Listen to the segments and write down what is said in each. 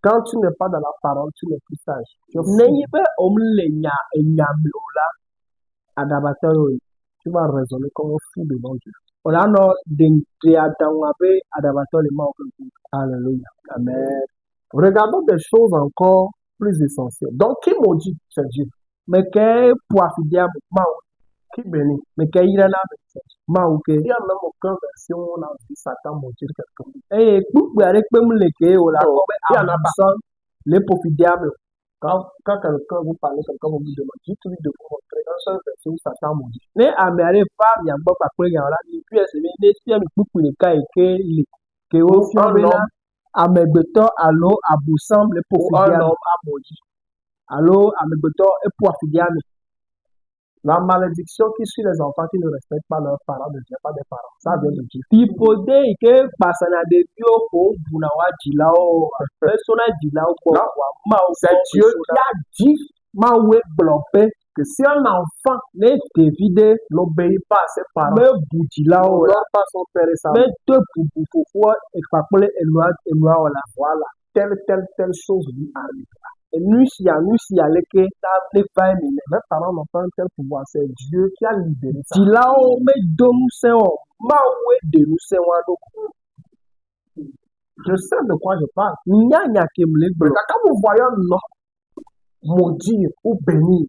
Quand tu n'es pas dans la parole, tu n'es plus sage. Tu es fou. N'ayez adabataro Tu vas raisonner comme un fou devant Dieu. olano de adanwabe adabato le ma Alléluia. amen Regardons des choses encore plus essentielles. Donc, qui maudit? C'est Dieu. meke puafidia ma Qui bénit? meke irana ma Il uke n'y a même aucun verset où on a vu Satan maudire quelqu'un. kpukpu are kpem leke ola Non, ko be il y en a pas. abusan le pofidia me Quand quelqu'un vous parle, quelqu'un vous demande, dites-lui de vous montrer un seul verset où Satan maudit. ne ame are fa ya gbo papre ya ola ni pi ese ne si ami kpukpu le ka eke le ke o Ou fi un obe na homme, amegbeto alo abusan le ou un pofidia me homme a maudit. alo amegbeto e puafidia me La malédiction qui suit les enfants qui ne respectent pas leurs parents ne vient pas des parents. Ça vient de Dieu. tipode ike kpasana ɖeviwo ko buna wa dzilawo esona dzilawo gbɔ Non, wa mawo c'est gbɔ Dieu qui esona a dit mawoe gblɔ be que si un enfant ne ɖevi ɖe n'obéit pas à ses parents, mebu dzilawo o la n'honore pas son père et sa mère, medo bubu fofoa kpakple enua o la voilà, telle chose lui arrivera. nu sia leke ta ne va emi ne Mes parents n'ont pas un tel pouvoir. C'est Dieu qui a libéré ça. dzilawo medo ŋusẽ o mawoe ɖe ŋusẽ wa ɖo Je sais de quoi je parle. nyanya kem le gblɔ Mais quand vous voyez un homme maudire ou bénir,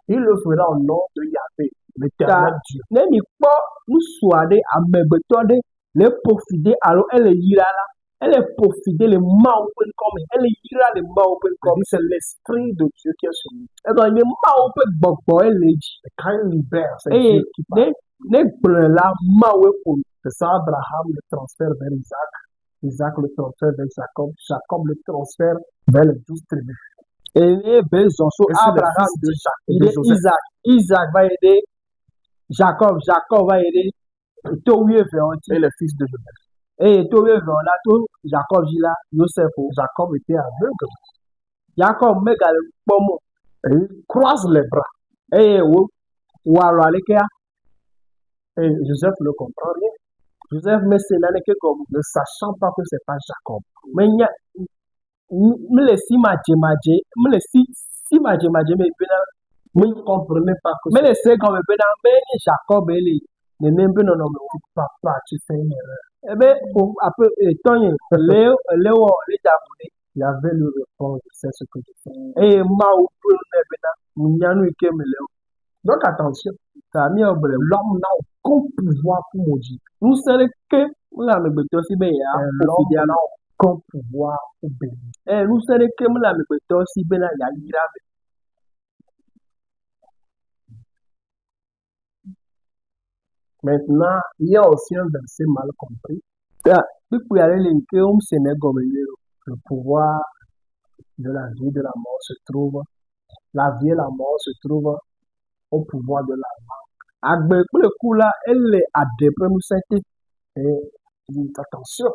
il le fera au nom de Yahvé, l'éternel Dieu. ne mi kpɔ nusu aɖe amegbetɔ aɖe le ƒofi ɖe alo ele yra la ele ƒofi ɖe le mawu ƒe ŋkɔ me ele yra le mawu ƒe ŋkɔ Il me dit, c'est l'esprit de Dieu qui est sur lui. egɔme nye mawu ƒe gbɔgbɔ ele dzi Et quand il libère, c'est eye Dieu qui parle. ne gblẽ la mawu ƒo C'est ça, Abraham le transfère vers Isaac. Isaac le transfère vers Jacob. Jacob le transfère vers les 12 tribus. eye be zɔ so Et c'est le abraham fils de Jacques et yi de ɖe Joseph. isaac va yi ɖe jacob va yi ɖe to wuieve ŋuti Et le fils de Joseph. eye to wuieve la to jacob dzi la joseph o Jacob était aveugle. jacob megale nu kpɔm o Et il croise les bras. eye wòalɔ alekea Et Joseph ne comprend rien. joseph mese naneke gɔme Ne sachant pas que c'est pas Jacob. menya mele si madzemadze me bena Vous ne comprenez pas que mele se gɔme bena menye jacob ele nene be nɔnɔme o papa, tu fais une erreur. ebe aƒe tɔnye le wɔ le dzavu ɖe Yahvé lui répond, je sais ce que je fais. eye mawu ƒe nu nɛ bena nya nu yi ke mele o Donc attention, ta miɔgblẽ l'homme n'a aucun pouvoir pour maudire. ŋusẽ ɖeke mele amegbetɔ si be Et yeaƒo l'homme fi ɖe n'a aucun pouvoir pour bénir. eye ŋusẽ ɖeke mele amegbetɔ si bena yeayra me Maintenant, il y a aussi un verset mal compris. kpikpui aɖe le yi ke womesene gɔme nyuie o Le pouvoir de la vie et de la mort se trouve. La vie et la mort se trouvent au pouvoir de la langue. agbe kple ku la ele aɖe ƒe ŋusẽ te Et il dit attention,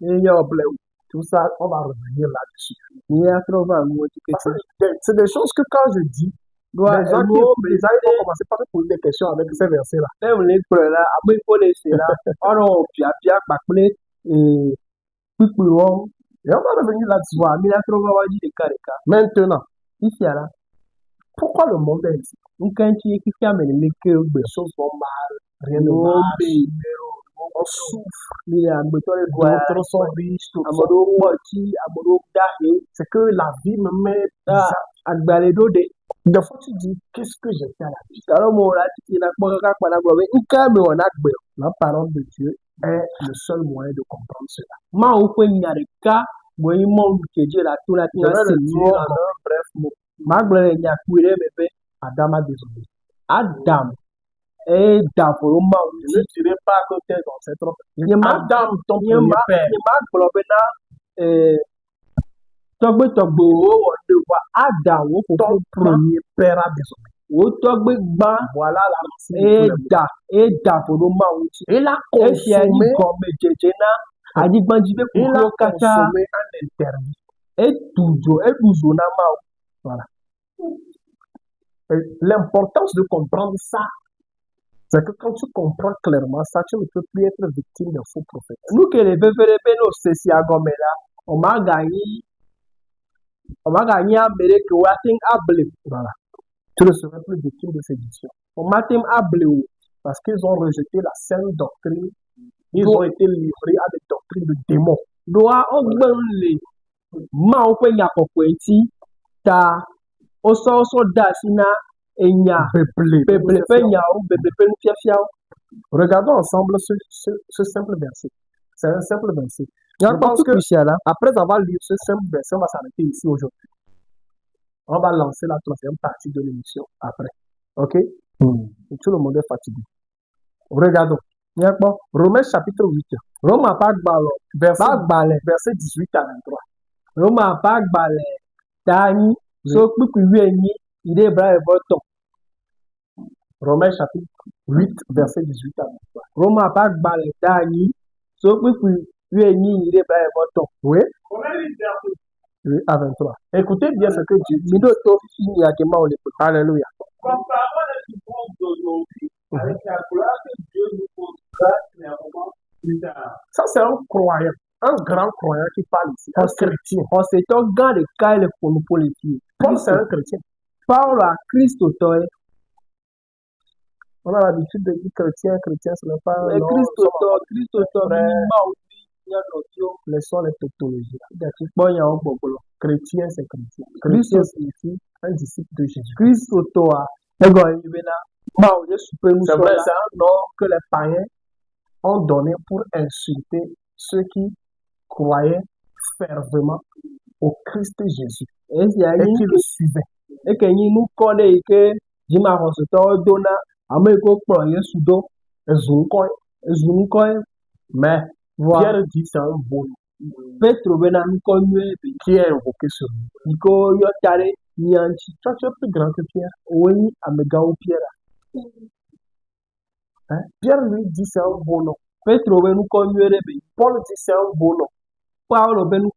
eye nyɔgblẽ tout ça, on va revenir là-dessus. míatrɔ va nuwo dzi Parce keke que c'est des choses que quand je dis, doa les gens enuwo me ils vont commencer par se poser des questions avec ces versets-là. ne wòle gblɔ la ame yiwo le se la ɔnɔ biabia kpakple kpikpuiwo Et on va revenir là-dessus. voa míatrɔ va wa dzi ɖekaɖeka Maintenant, fifia la pourquoi le monde est ici? ŋkeŋtsi fifia me le ke gbe Les choses vont mal, rien ne nuwo marche, be on souffre, mi le agbetɔ le doa d'autres sont riches, d'autres ame sont ɖewo pauvres. kpɔ tsi ame ɖewo da he C'est que la vie me met ta bizarre. agbalẽ ɖo ɖe Des fois, tu dis, qu'est-ce que j'ai fait à la vie? alo mo la titi na kpɔ kaka kpana gblɔ be ŋke me wɔ na gbe La parole de Dieu est le seul moyen de comprendre cela. mawu ƒe nya ɖeka gbe nye mɔ ke dzi la to na Je vais se le dire nuwo en un bref mot. magblẽ le nya kpui ɖe me be Adam a désobéi. adam da volo mawu Je ne dirai pas que tes ancêtres. nye ma Adam, ton nye premier ma père. nye ma gblɔ bena tɔgbetɔgbewo wɔ ɖe wa adam wo Ton ƒoƒu premier père a désobéi. wo tɔgbe gbã Voilà la racine de tous les maux. da volo mawu ŋuti Il a esia nyi consommé, gɔmedzedze na anyigbadziƒe il a ƒoƒuwo katã consommé un interdit. eɖu zo na mawu Voilà. Et l'importance de comprendre ça, c'est que quand tu comprends clairement ça, tu ne peux plus être victime d'un faux prophète. nu ke le veve ɖe be ne o se sia gɔme la on m'a gagné Amérique, ou atteint Ablé. Voilà. Tu ne serais plus victime de sédition. On m'a atteint Ablé. Parce qu'ils ont rejeté la saine doctrine. Ils ont été livrés à des doctrines de démons. Doa Ogbenle, ma okwenya kokwenti, ta oso dasina enya beble penya ou beble penu fiafiao. Regardons ensemble ce simple verset. C'est un simple verset. Je pense que après avoir lu ce simple verset, on va s'arrêter ici aujourd'hui. On va lancer la troisième partie de l'émission après. Ok? Tout le monde est fatigué. Regardons. Romains chapitre 8. Roma Pagbalo. Verset 18 à 23. Roma Pagbale. Tani. So kukuyenyi. Il est brave votant. Romains chapitre 8, verset 18 à 23. Roma Pagbale. Tani. So kukuyenyi. Il est brave votant. Oui. Oui, à 23. Écoutez bien ce que Dieu dit. Alléluia. Comparons les souffrances d'aujourd'hui avec la gloire que Dieu nous montrera clairement plus tard. Ça, c'est un croyant, un grand croyant qui parle ici. Un chrétien. On s'est regardé quand il est pour nous politiques. Paul, c'est un chrétien. Paul a Christ au toi. On a l'habitude de dire chrétien, ce n'est pas. Christ au toi, laissons les tautologies. Chrétien, c'est chrétien. Chrétien signifie un disciple de Jésus. Christ au toi. C'est vrai, c'est un nom que les païens ont donné pour insulter ceux qui croyaient fervement au Christ Jésus et qui le suivaient. Et que nous connaissons que mais Pierre dit c'est un bon qui est invoqué sur nous. Toi, tu es plus grand que Pierre. Oui, Amegao Pierre. Hein? Pierre lui dit c'est un bon nom. Paul dit c'est un bon nom. Paul que nous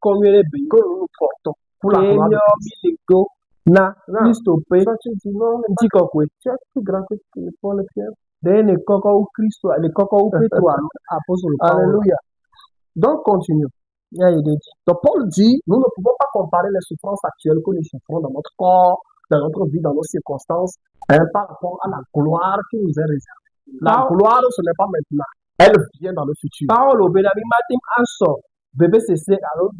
nous portons pour la gloire de Christ. Na Christo pe tu dis non, tu es plus grand que Paul et Pierre. Le coco Christo, le coco Petro, apôtre Paul. Alléluia. Donc continue. Donc Paul dit, nous ne pouvons pas comparer les souffrances actuelles que nous souffrons dans notre corps, dans notre vie, dans nos circonstances, par rapport à la gloire qui nous est réservée. La gloire, ce n'est pas maintenant. Elle vient dans le futur. Paul, Benami Matim Asso, bébé c'est alors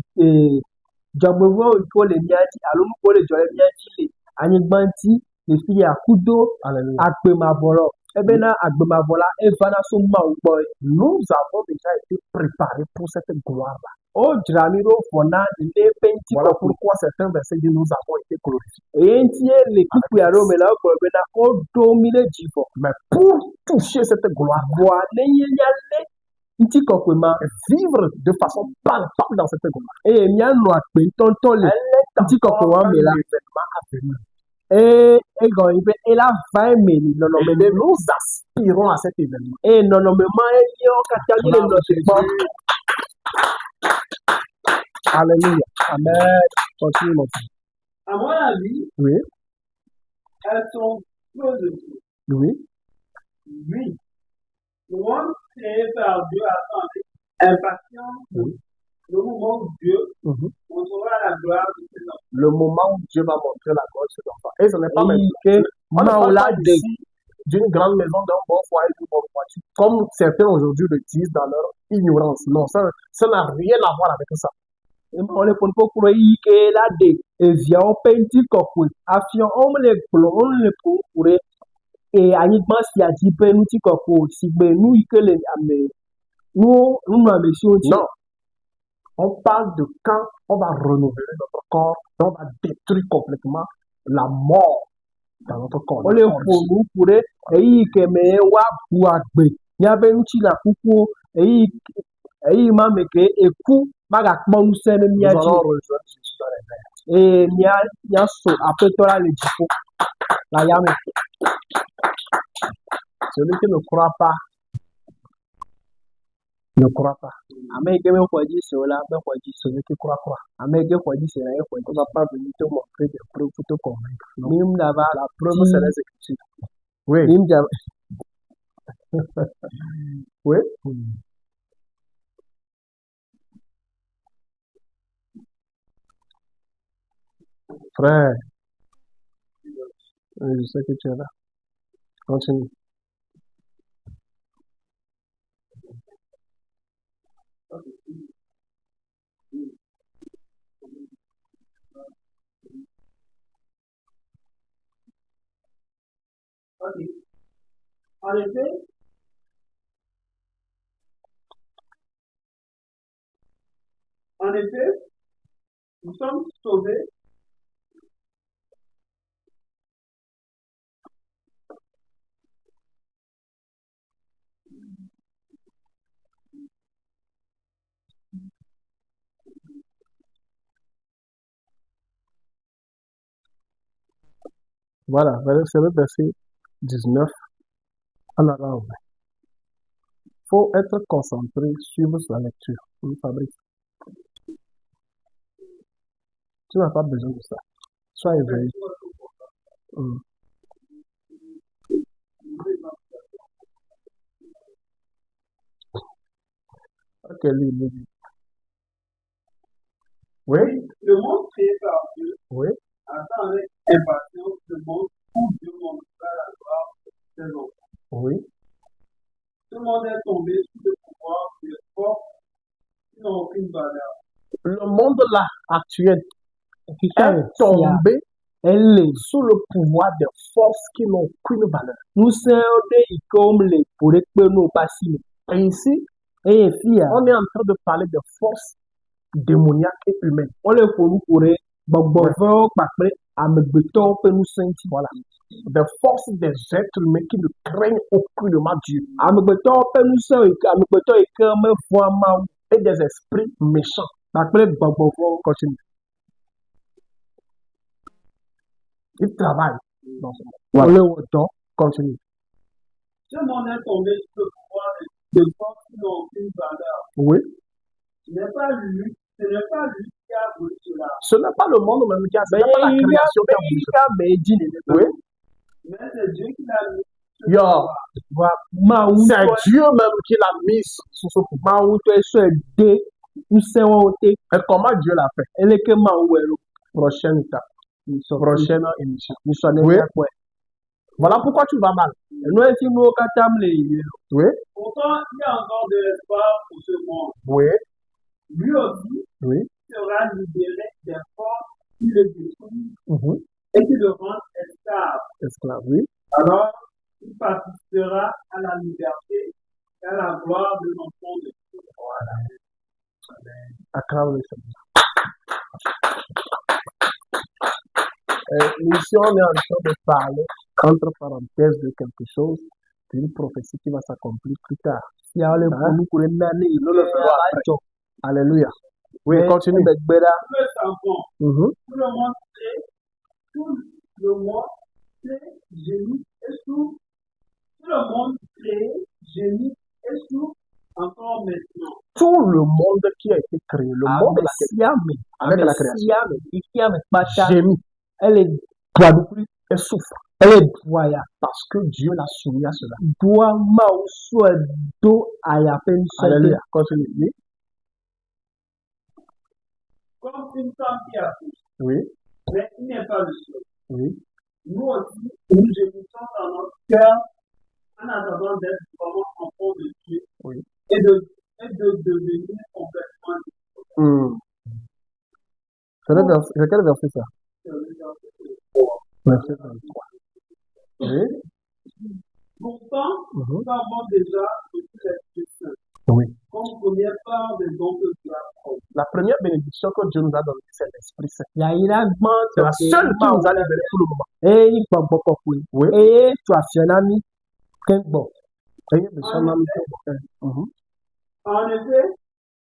Jamovo, il faut les miati, alors nous pour les jolie miati, Anigbanti, les filles à Kudo, Akbemavola. Ebena Akbemavola, Evana Soma Boy. Nous avons déjà été préparés pour cette gloire-là. Oh, Dramiro, Fona, les Penti. Voilà pourquoi certains versets disent nous avons été glorifiés. Et entier, les coupes à Rome, là, pour Bena, oh, dominer Jifo. Mais pour toucher cette gloire, voilà, vivre de façon palpable dans cette gloire. Et il y a un noir, tonton, les petits cocoins, mais là, et la 20 minutes, non, mais nous aspirons à cet événement. Et non, mais Alléluia. Amen. Continue, mon frère. À mon avis, oui, elles sont peu de choses. Oui. Oui. Le monde créé par Dieu attendait impatient le moment où Dieu montrera la gloire de ses enfants. Le moment où Dieu va montrer la gloire de ses enfants. Et ce n'est pas maintenant que d'une grande maison, d'un bon foyer, d'une bonne voiture, comme certains aujourd'hui le disent dans leur ignorance. Non, ça n'a rien à voir avec ça. On ne peut pas croire que là, et via un petit cocu, affiant, on les pourrait, et à une masse, il y a 10 petits cocos, si nous, que les nous, non. On parle de quand on va renouveler notre corps, on va détruire complètement la mort dans notre corps. On les pourrait, et que me wa buagbe, n'y a ben outil la coucou, et m'a meké, et coup, maga kmonsé le miaji. Nous allons rejoindre Jésus dans les mers. Et nya so, après toi le difo, la yame. Celui qui ne croit pas, ne croit pas. Amen, que me croit cela, me croit celui qui croit. Amen, que croit cela, on ne va pas venir te montrer des preuves pour te convaincre. Même là-bas, la preuve, c'est les Écritures. Oui. Oui. Frère, je sais que tu es là. Continue. Ok. En effet, nous sommes sauvés Voilà, c'est le verset 19 en arabe. Il faut être concentré, suivre sa lecture. Oui, Fabrice, tu n'as pas besoin de ça. Sois éveillé. Hum. Ok, lis. Oui, le monde créé par Dieu oui, attend avec impatience le monde où Dieu montrera la gloire de ses enfants. oui. Ce monde est tombé sous le pouvoir des forces qui n'ont aucune valeur. Le monde là, actuel, Kika est tombé sous le pouvoir des forces qui n'ont aucune valeur. Et ici, on est en train de parler de forces démoniaques et humaines. Voilà. Des forces des êtres humains qui ne craignent aucunement Dieu. Et des esprits méchants. Continue. Ils travaillent dans ce monde. Continue. Ce monde est tombé sous le pouvoir des forces qui n'ont aucune valeur. Oui. Ce n'est pas lui qui a voulu cela. Ce n'est pas le monde même qui a voulu cela. La création qui a voulu cela. Oui. Mais c'est Dieu qui l'a mis. C'est Dieu même qui l'a mis sous ce pouvoir. Et comment Dieu l'a fait? Prochaine étape. Prochaine émission. Oui. Voilà pourquoi tu vas mal. Oui. Pourtant, il y a encore de l'espoir pour ce monde. Oui. Lui aussi sera libéré des forces qui le détruisent et qui le rendent esclave. Oui. Alors, il participera à la liberté et à la gloire de l'enfant de Dieu. Voilà. Acclame le Seigneur. Ici, on est en train de parler, entre parenthèses, de quelque chose, d'une prophétie qui va s'accomplir plus tard. Nous le verrons après. Alléluia. Oui, continue. Tout le monde gémit et souffre. Tout le monde créé gémit et souffre encore maintenant. Tout le monde qui a été créé, le monde avec la création, gémit. Elle est elle souffre. Elle est doya parce que Dieu l'a soumis à cela. Alléluia. Continue. Comme une femme qui accouche. Oui. Mais il n'est pas le seul. Oui. Nous aussi, nous gémissons dans notre cœur en attendant d'être vraiment enfants de Dieu et de devenir complètement différents. C'est quel verset ça? Verset 23. Oui. Pourtant, nous avons déjà reçu l'Esprit Saint. Oui. Comme première part des dons que Dieu a promis. La première bénédiction que Dieu nous a donnée, c'est l'Esprit Saint. C'est la seule qui nous a libérés pour le moment. Oui. En effet,